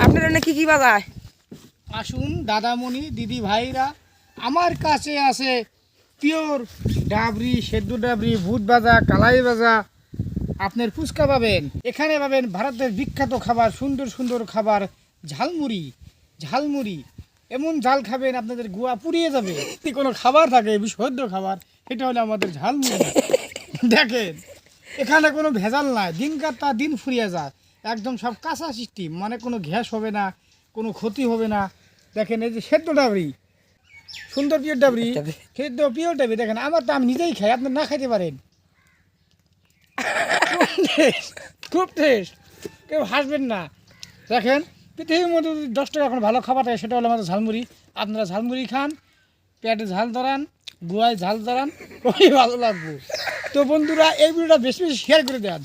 আপনারা কি কি বাজায়? আসুন দাদামণি দিদি ভাইরা, আমার কাছে আছে পিওর ডাবরি, সেদ্ধ ডাবরি, ভূত ভাজা, কালাই ভাজা। আপনার ফুচকা পাবেন, এখানে পাবেন ভারতের বিখ্যাত খাবার, সুন্দর সুন্দর খাবার, ঝালমুড়ি। ঝালমুড়ি এমন ঝাল খাবেন আপনাদের গোয়া পুড়িয়ে যাবে। যদি কোনো খাবার থাকে বিশুদ্ধ খাবার, এটা হলো আমাদের ঝালমুড়ি। দেখেন এখানে কোনো ভেজাল নাই, দিনকার তা দিন ফুরিয়ে যায়, একদম সব কাঁচা সিস্টেম, মানে কোনো গ্যাস হবে না, কোনো ক্ষতি হবে না। দেখেন এই যে সেদ্ধ ডাবরি, সুন্দর পিওর ডাবরি, সেদ্ধ পিওর ডাবরি। দেখেন আমার তো আমি নিজেই খাই, আপনি না খাইতে পারেন। খুব টেস্ট, কেউ হাসবেন না। দেখেন পৃথিবীর মধ্যে যদি 10 টাকা এখন ভালো খাবার থাকে সেটা হলো আমাদের ঝালমুড়ি। আপনারা ঝালমুড়ি খান, পেটে ঝাল ধরান, গুয়ায় ঝাল ধরান, খুবই ভালো লাগবে। তো বন্ধুরা এই ভিডিওটা বেশি বেশি শেয়ার করে দেন।